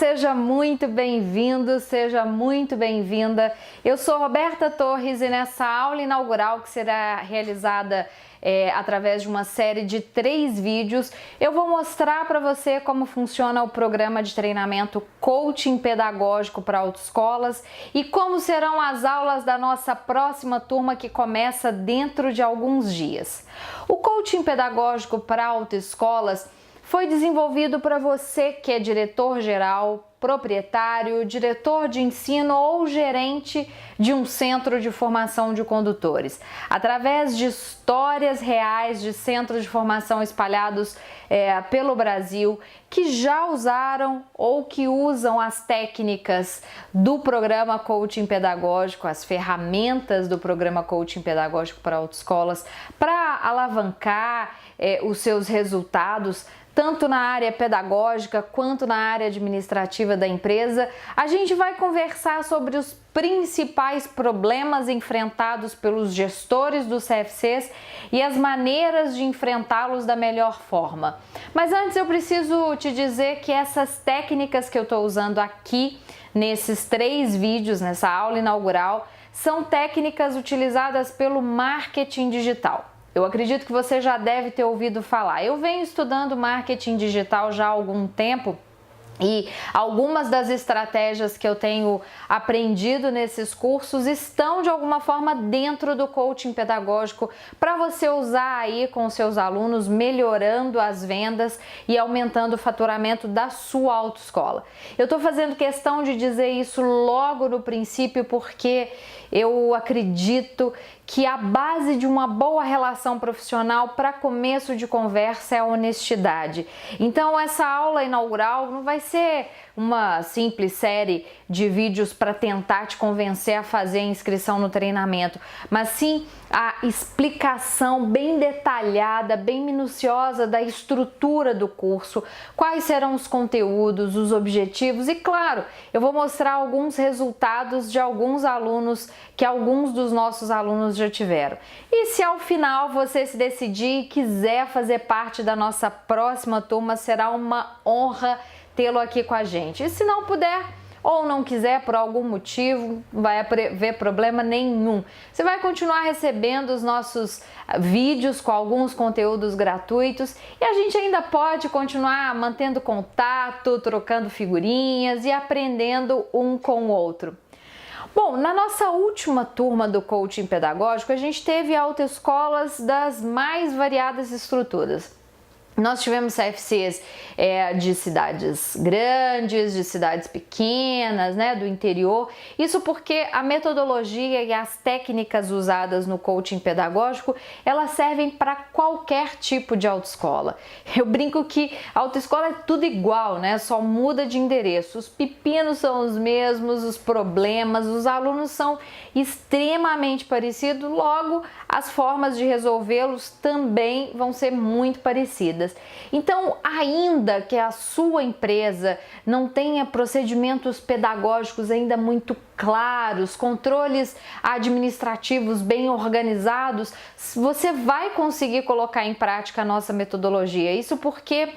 seja muito bem-vindo, seja muito bem-vinda. Eu sou Roberta Torres e nessa aula inaugural que será realizada através de uma série de 3 vídeos, eu vou mostrar para você como funciona o programa de treinamento Coaching Pedagógico para Autoescolas e como serão as aulas da nossa próxima turma que começa dentro de alguns dias. O Coaching Pedagógico para Autoescolas foi desenvolvido para você que é diretor-geral, proprietário, diretor de ensino ou gerente de um centro de formação de condutores. Através de histórias reais de centros de formação espalhados pelo Brasil, que já usaram ou que usam as técnicas do programa Coaching Pedagógico, as ferramentas do programa Coaching Pedagógico para Autoescolas, para alavancar os seus resultados, tanto na área pedagógica quanto na área administrativa da empresa. A gente vai conversar sobre os principais problemas enfrentados pelos gestores dos CFCs e as maneiras de enfrentá-los da melhor forma. Mas antes eu preciso te dizer que essas técnicas que eu estou usando aqui nesses 3 vídeos, nessa aula inaugural, são técnicas utilizadas pelo marketing digital. Eu acredito que você já deve ter ouvido falar. Eu venho estudando marketing digital já há algum tempo e algumas das estratégias que eu tenho aprendido nesses cursos estão de alguma forma dentro do coaching pedagógico para você usar aí com seus alunos, melhorando as vendas e aumentando o faturamento da sua autoescola. Eu estou fazendo questão de dizer isso logo no princípio porque eu acredito que a base de uma boa relação profissional para começo de conversa é a honestidade. Então essa aula inaugural não vai ser uma simples série de vídeos para tentar te convencer a fazer a inscrição no treinamento, mas sim a explicação bem detalhada, bem minuciosa da estrutura do curso, quais serão os conteúdos, os objetivos e, claro, eu vou mostrar alguns resultados de alguns alunos que alguns dos nossos alunos já tiveram. E se ao final você se decidir e quiser fazer parte da nossa próxima turma, será uma honra tê-lo aqui com a gente. E se não puder ou não quiser por algum motivo, não vai haver problema nenhum. Você vai continuar recebendo os nossos vídeos com alguns conteúdos gratuitos e a gente ainda pode continuar mantendo contato, trocando figurinhas e aprendendo um com o outro. Bom, na nossa última turma do coaching pedagógico, a gente teve autoescolas das mais variadas estruturas. Nós tivemos CFCs de cidades grandes, de cidades pequenas, né, do interior. Isso porque a metodologia e as técnicas usadas no coaching pedagógico, elas servem para qualquer tipo de autoescola. Eu brinco que a autoescola é tudo igual, né? Só muda de endereço. Os pepinos são os mesmos, os problemas, os alunos são extremamente parecidos, logo as formas de resolvê-los também vão ser muito parecidas. Então, ainda que a sua empresa não tenha procedimentos pedagógicos ainda muito claros, controles administrativos bem organizados, você vai conseguir colocar em prática a nossa metodologia. Isso porque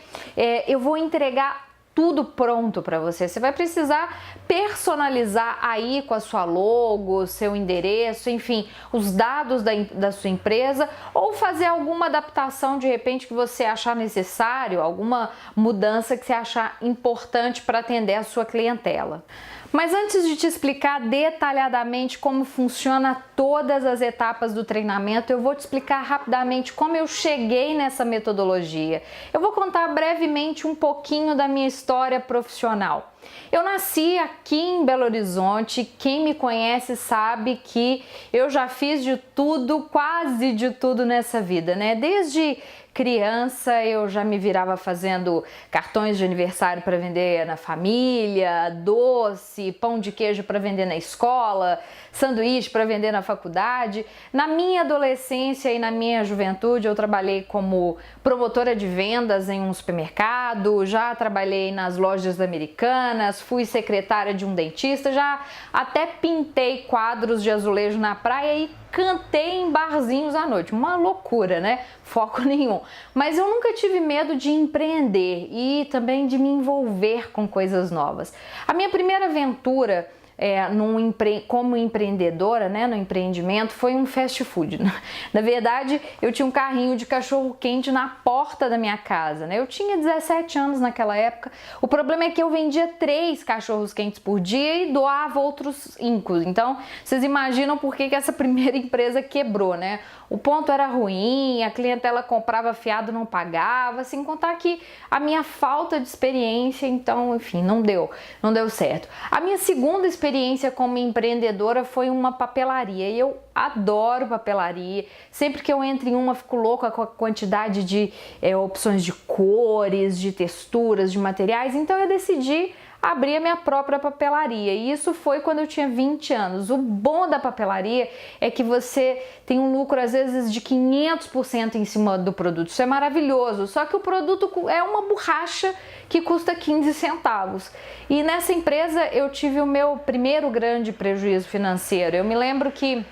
eu vou entregar tudo pronto para você. Você vai precisar personalizar aí com a sua logo, seu endereço, enfim, os dados da sua empresa ou fazer alguma adaptação de repente que você achar necessário, alguma mudança que você achar importante para atender a sua clientela. Mas antes de te explicar detalhadamente como funciona todas as etapas do treinamento, eu vou te explicar rapidamente como eu cheguei nessa metodologia. Eu vou contar brevemente um pouquinho da minha história profissional. Eu nasci aqui em Belo Horizonte, quem me conhece sabe que eu já fiz de tudo, quase de tudo nessa vida, né? Desde criança eu já me virava fazendo cartões de aniversário para vender na família, doce, pão de queijo para vender na escola, sanduíche para vender na faculdade. Na minha adolescência e na minha juventude eu trabalhei como promotora de vendas em um supermercado, já trabalhei nas lojas americanas, americanas, fui secretária de um dentista, já até pintei quadros de azulejo na praia e cantei em barzinhos à noite. Uma loucura, né? Foco nenhum. Mas eu nunca tive medo de empreender e também de me envolver com coisas novas. A minha primeira aventura como empreendedora, né, no empreendimento, foi um fast food. Na verdade, eu tinha um carrinho de cachorro quente na porta da minha casa, né? Eu tinha 17 anos naquela época. O problema é que eu vendia 3 cachorros quentes por dia e doava outros 5. Então, vocês imaginam por que essa primeira empresa quebrou, né? O ponto era ruim, a clientela comprava fiado, não pagava, sem contar que a minha falta de experiência, então, enfim, não deu certo. A minha segunda experiência como empreendedora foi uma papelaria e eu adoro papelaria. Sempre que eu entro em uma, fico louca com a quantidade de opções de cores, de texturas, de materiais, então eu decidi abrir a minha própria papelaria, e isso foi quando eu tinha 20 anos. O bom da papelaria é que você tem um lucro às vezes de 500% em cima do produto, isso é maravilhoso, só que o produto é uma borracha que custa 15 centavos. E nessa empresa eu tive o meu primeiro grande prejuízo financeiro. Eu me lembro que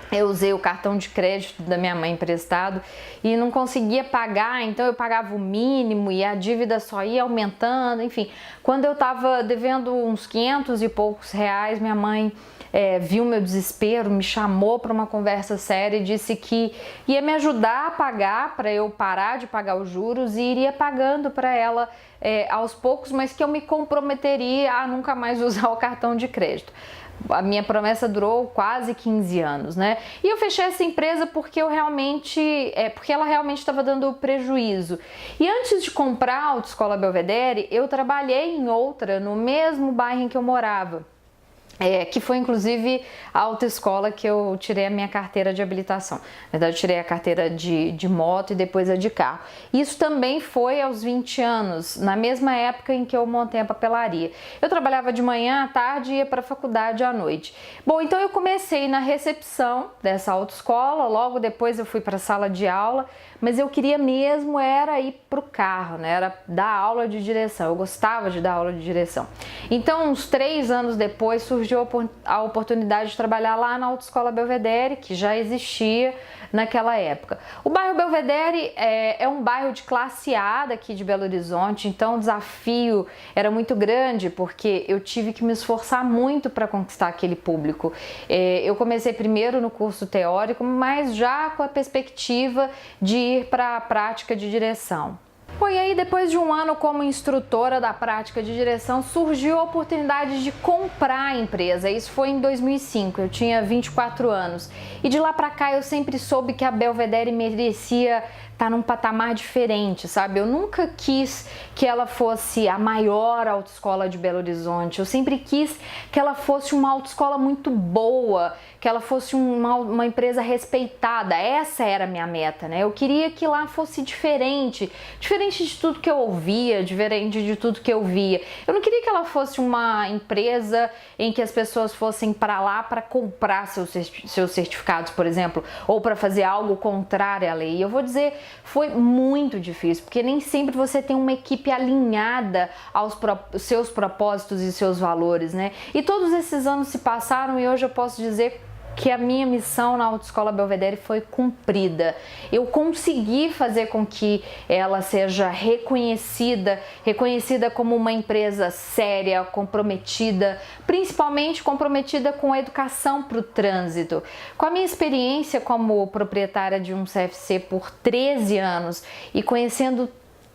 eu usei o cartão de crédito da minha mãe emprestado e não conseguia pagar, então eu pagava o mínimo e a dívida só ia aumentando, enfim. Quando eu estava devendo uns 500 e poucos reais, minha mãe viu meu desespero, me chamou para uma conversa séria e disse que ia me ajudar a pagar, para eu parar de pagar os juros, e iria pagando para ela aos poucos, mas que eu me comprometeria a nunca mais usar o cartão de crédito. A minha promessa durou quase 15 anos, né? E eu fechei essa empresa porque porque ela realmente estava dando prejuízo. E antes de comprar a Autoescola Belvedere, eu trabalhei em outra no mesmo bairro em que eu morava. Que foi inclusive a autoescola que eu tirei a minha carteira de habilitação. Na verdade, eu tirei a carteira de moto e depois a de carro. Isso também foi aos 20 anos, na mesma época em que eu montei a papelaria. Eu trabalhava de manhã, à tarde e ia para a faculdade à noite. Bom, então eu comecei na recepção dessa autoescola, logo depois eu fui para a sala de aula, mas eu queria mesmo era ir para o carro, né? Era dar aula de direção. Eu gostava de dar aula de direção. Então, uns 3 anos depois, surgiu a oportunidade de trabalhar lá na Autoescola Belvedere, que já existia naquela época. O bairro Belvedere é um bairro de classe A daqui de Belo Horizonte, então o desafio era muito grande, porque eu tive que me esforçar muito para conquistar aquele público. Eu comecei primeiro no curso teórico, mas já com a perspectiva de ir para a prática de direção. Bom, e aí depois de um ano como instrutora da prática de direção, surgiu a oportunidade de comprar a empresa. Isso foi em 2005, eu tinha 24 anos. E de lá pra cá eu sempre soube que a Belvedere merecia estar num patamar diferente, sabe? Eu nunca quis que ela fosse a maior autoescola de Belo Horizonte. Eu sempre quis que ela fosse uma autoescola muito boa, que ela fosse uma empresa respeitada. Essa era a minha meta, né? Eu queria que lá fosse diferente de tudo que eu ouvia, diferente de tudo que eu via. Eu não queria que ela fosse uma empresa em que as pessoas fossem para lá para comprar seus certificados, por exemplo, ou para fazer algo contrário à lei. E eu vou dizer, foi muito difícil, porque nem sempre você tem uma equipe alinhada aos seus propósitos e seus valores, né? E todos esses anos se passaram e hoje eu posso dizer que a minha missão na Autoescola Belvedere foi cumprida. Eu consegui fazer com que ela seja reconhecida como uma empresa séria, comprometida, principalmente comprometida com a educação para o trânsito. Com a minha experiência como proprietária de um CFC por 13 anos e conhecendo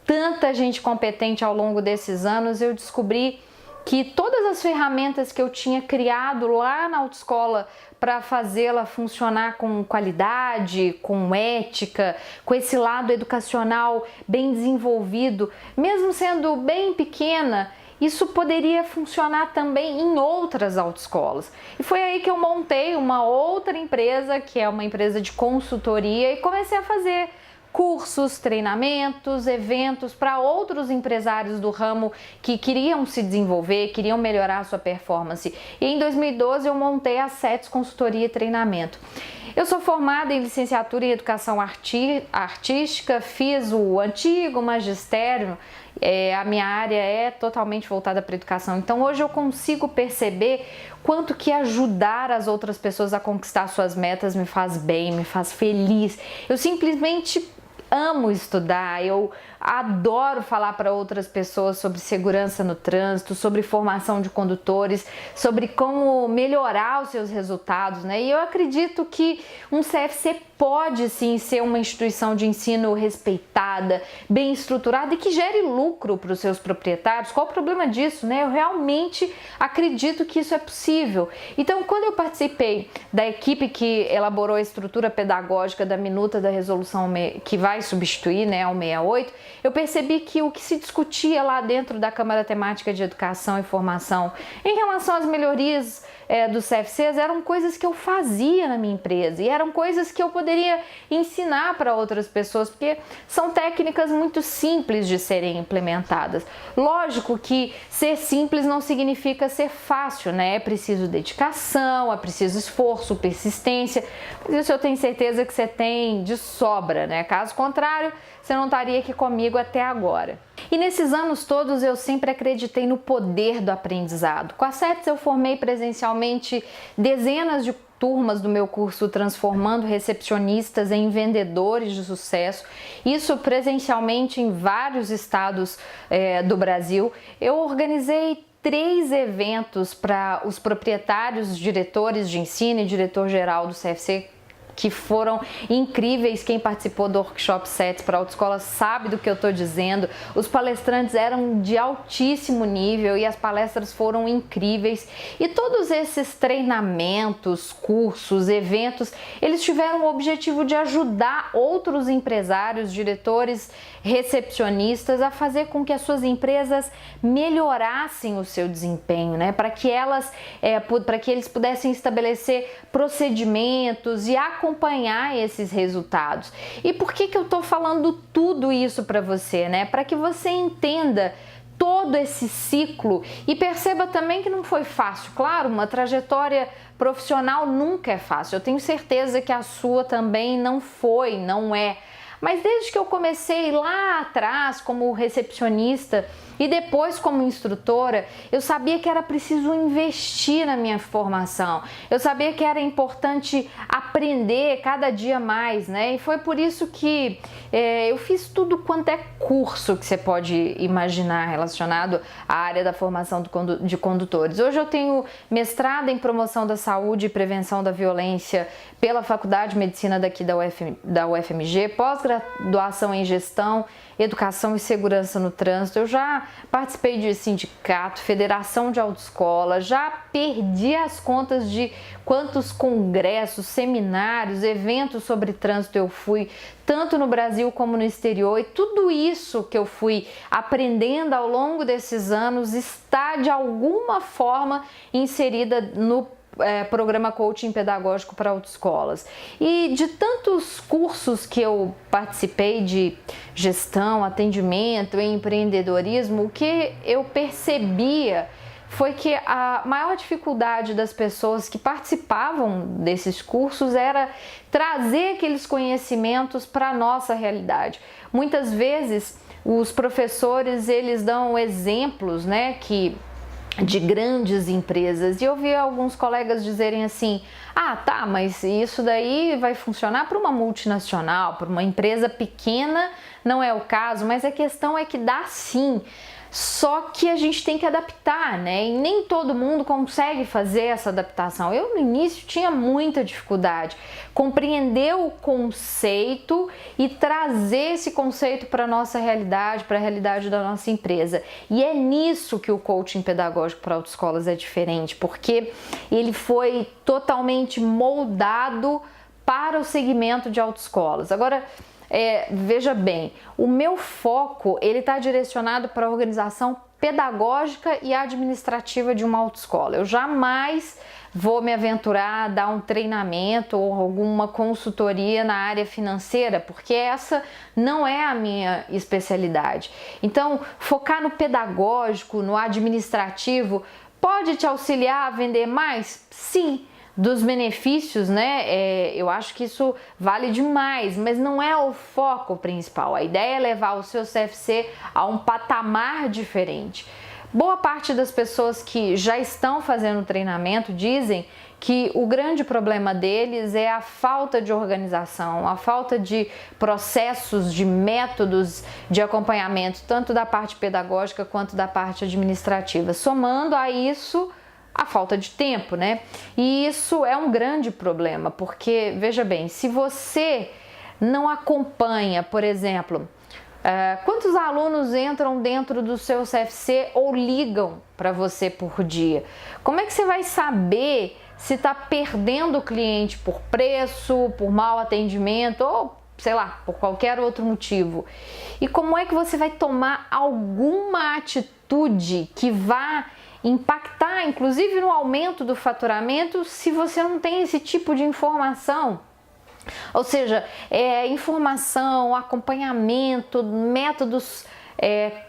tanta gente competente ao longo desses anos, eu descobri que todas as ferramentas que eu tinha criado lá na autoescola para fazê-la funcionar com qualidade, com ética, com esse lado educacional bem desenvolvido, mesmo sendo bem pequena, isso poderia funcionar também em outras autoescolas. E foi aí que eu montei uma outra empresa, que é uma empresa de consultoria, e comecei a fazer cursos, treinamentos, eventos para outros empresários do ramo que queriam se desenvolver, queriam melhorar a sua performance. E em 2012 eu montei a SETS Consultoria e Treinamento. Eu sou formada em licenciatura em Educação Artística, fiz o antigo magistério a minha área é totalmente voltada para a educação. Então hoje eu consigo perceber quanto que ajudar as outras pessoas a conquistar suas metas me faz bem, me faz feliz. Eu simplesmente amo estudar, eu adoro falar para outras pessoas sobre segurança no trânsito, sobre formação de condutores, sobre como melhorar os seus resultados, né? E eu acredito que um CFC pode sim ser uma instituição de ensino respeitada, bem estruturada e que gere lucro para os seus proprietários. Qual o problema disso, né? Eu realmente acredito que isso é possível. Então, quando eu participei da equipe que elaborou a estrutura pedagógica da minuta da resolução que vai substituir, né, ao 68, eu percebi que o que se discutia lá dentro da Câmara Temática de Educação e Formação em relação às melhorias dos CFCs eram coisas que eu fazia na minha empresa e eram coisas que eu poderia ensinar para outras pessoas, porque são técnicas muito simples de serem implementadas. Lógico que ser simples não significa ser fácil, né? É preciso dedicação, é preciso esforço, persistência, mas isso eu tenho certeza que você tem de sobra, né? Caso contrário, você não estaria aqui comigo até agora. E nesses anos todos eu sempre acreditei no poder do aprendizado. Com a CETES eu formei presencialmente dezenas de turmas do meu curso Transformando Recepcionistas em Vendedores de Sucesso, isso presencialmente em vários estados do Brasil. Eu organizei 3 eventos para os proprietários, diretores de ensino e diretor-geral do CFC, que foram incríveis. Quem participou do workshop CETES para autoescola sabe do que eu estou dizendo. Os palestrantes eram de altíssimo nível e as palestras foram incríveis. E todos esses treinamentos, cursos, eventos, eles tiveram o objetivo de ajudar outros empresários, diretores, recepcionistas a fazer com que as suas empresas melhorassem o seu desempenho, né? Para que eles pudessem estabelecer procedimentos e acompanhar esses resultados. E por que eu estou falando tudo isso para você, né? Para que você entenda todo esse ciclo e perceba também que não foi fácil. Claro, uma trajetória profissional nunca é fácil. Eu tenho certeza que a sua também não foi, não é. Mas desde que eu comecei lá atrás como recepcionista e depois como instrutora, eu sabia que era preciso investir na minha formação. Eu sabia que era importante aprender cada dia mais, né? E foi por isso que eu fiz tudo quanto é curso que você pode imaginar relacionado à área da formação de condutores. Hoje eu tenho mestrado em promoção da saúde e prevenção da violência pela Faculdade de Medicina daqui da UFMG, pós-graduação em gestão, educação e segurança no trânsito. Eu já participei de sindicato, federação de autoescola, já perdi as contas de quantos congressos, seminários, eventos sobre trânsito eu fui, tanto no Brasil como no exterior, e tudo isso que eu fui aprendendo ao longo desses anos está de alguma forma inserida no programa Coaching Pedagógico para Autoescolas. E de tantos cursos que eu participei de gestão, atendimento e empreendedorismo, o que eu percebia foi que a maior dificuldade das pessoas que participavam desses cursos era trazer aqueles conhecimentos para a nossa realidade. Muitas vezes os professores, eles dão exemplos, né, de grandes empresas, e eu vi alguns colegas dizerem assim: ah, tá, mas isso daí vai funcionar para uma multinacional, para uma empresa pequena não é o caso. Mas a questão é que dá sim, só que a gente tem que adaptar, né? E nem todo mundo consegue fazer essa adaptação. Eu no início tinha muita dificuldade, compreender o conceito e trazer esse conceito para a nossa realidade, para a realidade da nossa empresa. E é nisso que o coaching pedagógico para autoescolas é diferente, porque ele foi totalmente moldado para o segmento de autoescolas. Agora, veja bem, o meu foco ele está direcionado para a organização pedagógica e administrativa de uma autoescola. Eu jamais vou me aventurar a dar um treinamento ou alguma consultoria na área financeira, porque essa não é a minha especialidade. Então, focar no pedagógico, no administrativo, pode te auxiliar a vender mais? Sim. dos benefícios, né? Eu acho que isso vale demais, mas não é o foco principal. A ideia é levar o seu CFC a um patamar diferente. Boa parte das pessoas que já estão fazendo treinamento dizem que o grande problema deles é a falta de organização, a falta de processos, de métodos de acompanhamento, tanto da parte pedagógica quanto da parte administrativa. Somando a isso, a falta de tempo, né? E isso é um grande problema, porque, veja bem, se você não acompanha, por exemplo, quantos alunos entram dentro do seu CFC ou ligam para você por dia? Como é que você vai saber se está perdendo o cliente por preço, por mau atendimento ou, sei lá, por qualquer outro motivo? E como é que você vai tomar alguma atitude que vá impactar, inclusive, no aumento do faturamento, se você não tem esse tipo de informação? Ou seja, informação, acompanhamento, métodos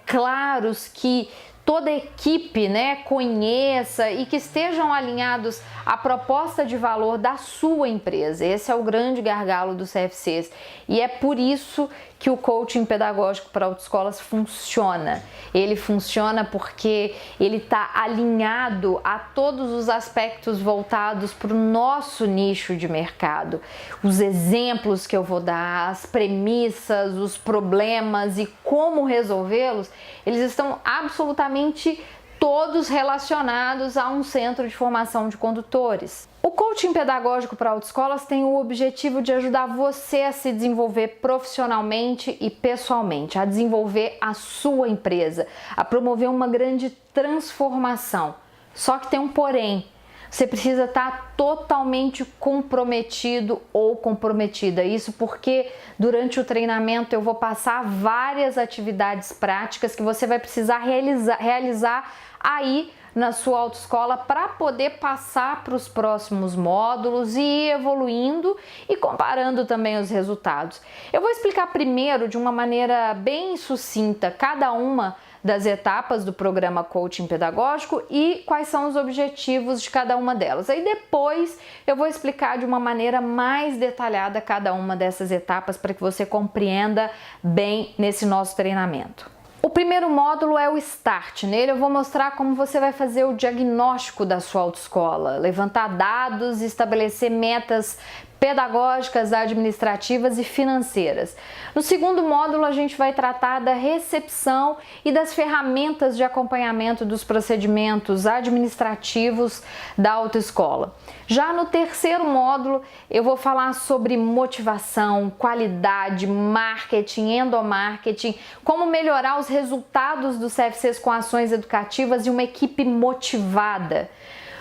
claros que toda a equipe, né, conheça e que estejam alinhados à proposta de valor da sua empresa. Esse é o grande gargalo dos CFCs e é por isso que o coaching pedagógico para autoescolas funciona. Ele funciona porque ele está alinhado a todos os aspectos voltados para o nosso nicho de mercado. Os exemplos que eu vou dar, as premissas, os problemas e como resolvê-los, eles estão absolutamente todos relacionados a um centro de formação de condutores. O coaching pedagógico para autoescolas tem o objetivo de ajudar você a se desenvolver profissionalmente e pessoalmente, a desenvolver a sua empresa, a promover uma grande transformação. Só que tem um porém. Você precisa estar totalmente comprometido ou comprometida. Isso porque durante o treinamento eu vou passar várias atividades práticas que você vai precisar realizar aí na sua autoescola para poder passar para os próximos módulos e ir evoluindo e comparando também os resultados. Eu vou explicar primeiro de uma maneira bem sucinta cada uma das etapas do programa Coaching Pedagógico e quais são os objetivos de cada uma delas. Aí depois eu vou explicar de uma maneira mais detalhada cada uma dessas etapas para que você compreenda bem nesse nosso treinamento. O primeiro módulo é o Start. Nele eu vou mostrar como você vai fazer o diagnóstico da sua autoescola, levantar dados e estabelecer metas pedagógicas, administrativas e financeiras. No segundo módulo, a gente vai tratar da recepção e das ferramentas de acompanhamento dos procedimentos administrativos da autoescola. Já no terceiro módulo, eu vou falar sobre motivação, qualidade, marketing, endomarketing, como melhorar os resultados dos CFCs com ações educativas e uma equipe motivada.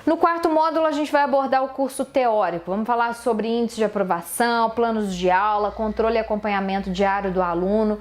No quarto módulo, a gente vai abordar o curso teórico. Vamos falar sobre índice de aprovação, planos de aula, controle e acompanhamento diário do aluno.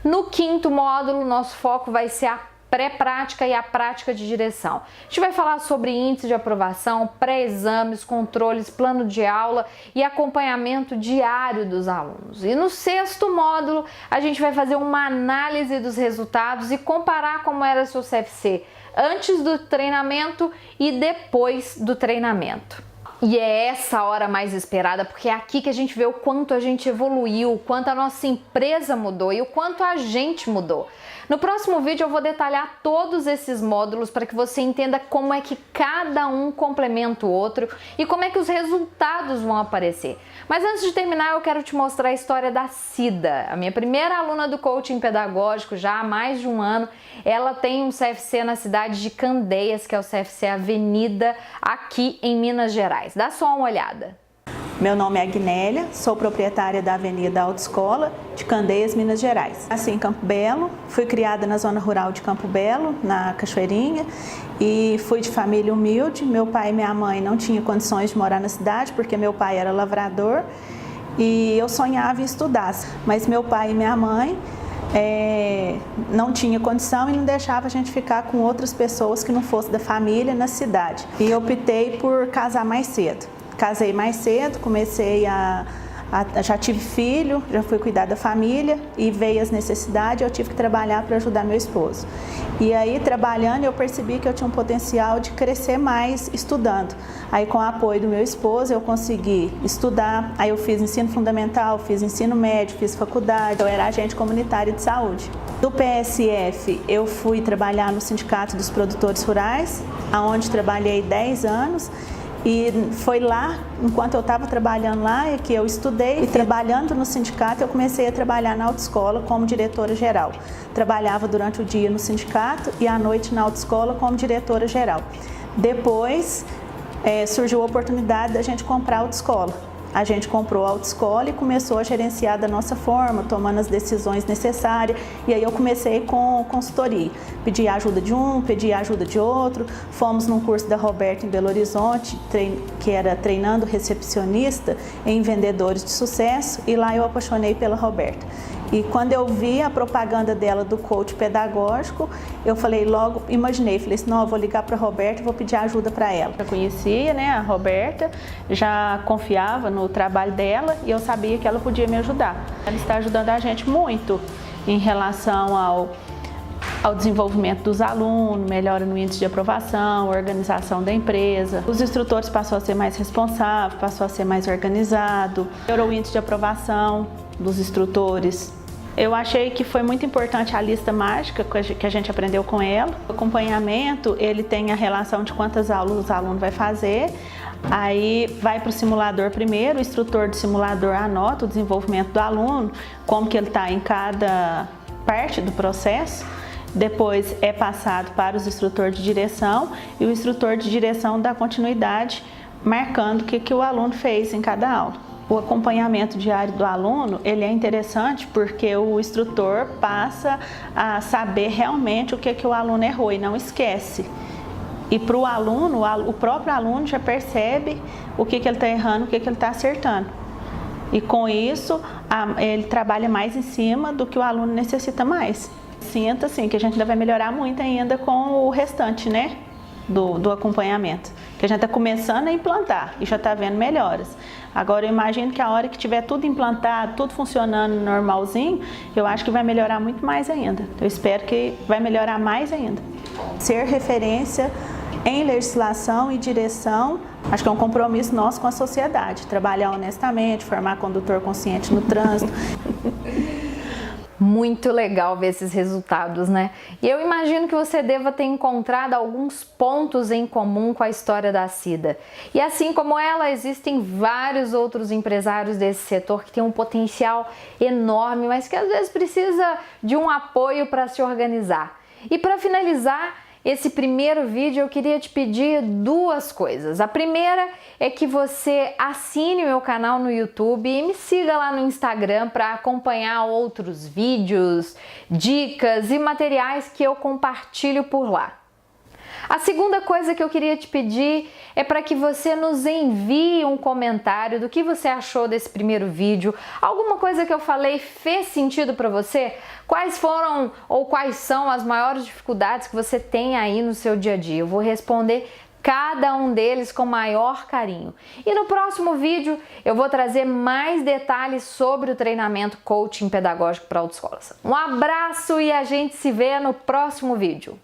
No quinto módulo, nosso foco vai ser a pré-prática e a prática de direção. A gente vai falar sobre índice de aprovação, pré-exames, controles, plano de aula e acompanhamento diário dos alunos. E no sexto módulo, a gente vai fazer uma análise dos resultados e comparar como era seu CFC antes do treinamento e depois do treinamento. E é essa hora mais esperada, porque é aqui que a gente vê o quanto a gente evoluiu, o quanto a nossa empresa mudou e o quanto a gente mudou. No próximo vídeo eu vou detalhar todos esses módulos para que você entenda como é que cada um complementa o outro e como é que os resultados vão aparecer. Mas antes de terminar, eu quero te mostrar a história da Cida, a minha primeira aluna do coaching pedagógico já há mais de um ano. Ela tem um CFC na cidade de Candeias, que é o CFC Avenida, aqui em Minas Gerais. Dá só uma olhada. Meu nome é Agnélia, sou proprietária da Avenida Autoescola de Candeias, Minas Gerais. Nasci em Campo Belo, fui criada na zona rural de Campo Belo, na Cachoeirinha, e fui de família humilde. Meu pai e minha mãe não tinham condições de morar na cidade, porque meu pai era lavrador e eu sonhava em estudar. Mas meu pai e minha mãe não tinha condição e não deixava a gente ficar com outras pessoas que não fossem da família na cidade. E eu optei por casar mais cedo. Casei mais cedo, comecei a Já tive filho, já fui cuidar da família e veio as necessidades, eu tive que trabalhar para ajudar meu esposo. E aí, trabalhando, eu percebi que eu tinha um potencial de crescer mais estudando. Aí, com o apoio do meu esposo, eu consegui estudar. Aí, eu fiz ensino fundamental, fiz ensino médio, fiz faculdade. Eu era agente comunitário de saúde. Do PSF, eu fui trabalhar no Sindicato dos Produtores Rurais, onde trabalhei 10 anos. E foi lá, enquanto eu estava trabalhando lá, é que eu estudei. E trabalhando no sindicato, eu comecei a trabalhar na autoescola como diretora geral. Trabalhava durante o dia no sindicato e à noite na autoescola como diretora geral. Depois, surgiu a oportunidade da gente comprar a autoescola. A gente comprou a autoescola e começou a gerenciar da nossa forma, tomando as decisões necessárias. E aí eu comecei com consultoria. Pedi ajuda de um, pedi ajuda de outro. Fomos num curso da Roberta em Belo Horizonte, que era treinando recepcionista em vendedores de sucesso. E lá eu apaixonei pela Roberta. E quando eu vi a propaganda dela do coach pedagógico, eu falei logo, falei assim, não, eu vou ligar para a Roberta e vou pedir ajuda para ela. Eu conhecia, né, a Roberta, já confiava no trabalho dela e eu sabia que ela podia me ajudar. Ela está ajudando a gente muito em relação ao desenvolvimento dos alunos, melhora no índice de aprovação, organização da empresa. Os instrutores passou a ser mais responsável, passou a ser mais organizado, melhorou o índice de aprovação dos instrutores. Eu achei que foi muito importante a lista mágica que a gente aprendeu com ela. O acompanhamento, ele tem a relação de quantas aulas o aluno vai fazer. Aí vai para o simulador primeiro, o instrutor do simulador anota o desenvolvimento do aluno, como que ele está em cada parte do processo. Depois é passado para os instrutores de direção e o instrutor de direção dá continuidade, marcando o que o aluno fez em cada aula. O acompanhamento diário do aluno, ele é interessante porque o instrutor passa a saber realmente o que o aluno errou e não esquece. E para o aluno, o próprio aluno já percebe o que ele está errando, o que ele está acertando. E com isso, ele trabalha mais em cima do que o aluno necessita mais. Sinto assim, que a gente ainda vai melhorar muito ainda com o restante, né, do acompanhamento. Que a gente está começando a implantar e já está vendo melhoras. Agora eu imagino que a hora que tiver tudo implantado, tudo funcionando normalzinho, eu acho que vai melhorar muito mais ainda. Eu espero que vai melhorar mais ainda. Ser referência em legislação e direção, acho que é um compromisso nosso com a sociedade. Trabalhar honestamente, formar condutor consciente no trânsito. Muito legal ver esses resultados, né? E eu imagino que você deva ter encontrado alguns pontos em comum com a história da Cida. E assim como ela, existem vários outros empresários desse setor que têm um potencial enorme, mas que às vezes precisa de um apoio para se organizar. E para finalizar esse primeiro vídeo, eu queria te pedir duas coisas. A primeira é que você assine o meu canal no YouTube e me siga lá no Instagram para acompanhar outros vídeos, dicas e materiais que eu compartilho por lá. A segunda coisa que eu queria te pedir é para que você nos envie um comentário do que você achou desse primeiro vídeo. Alguma coisa que eu falei fez sentido para você? Quais foram ou quais são as maiores dificuldades que você tem aí no seu dia a dia? Eu vou responder cada um deles com maior carinho. E no próximo vídeo eu vou trazer mais detalhes sobre o treinamento coaching pedagógico para autoescolas. Um abraço e a gente se vê no próximo vídeo.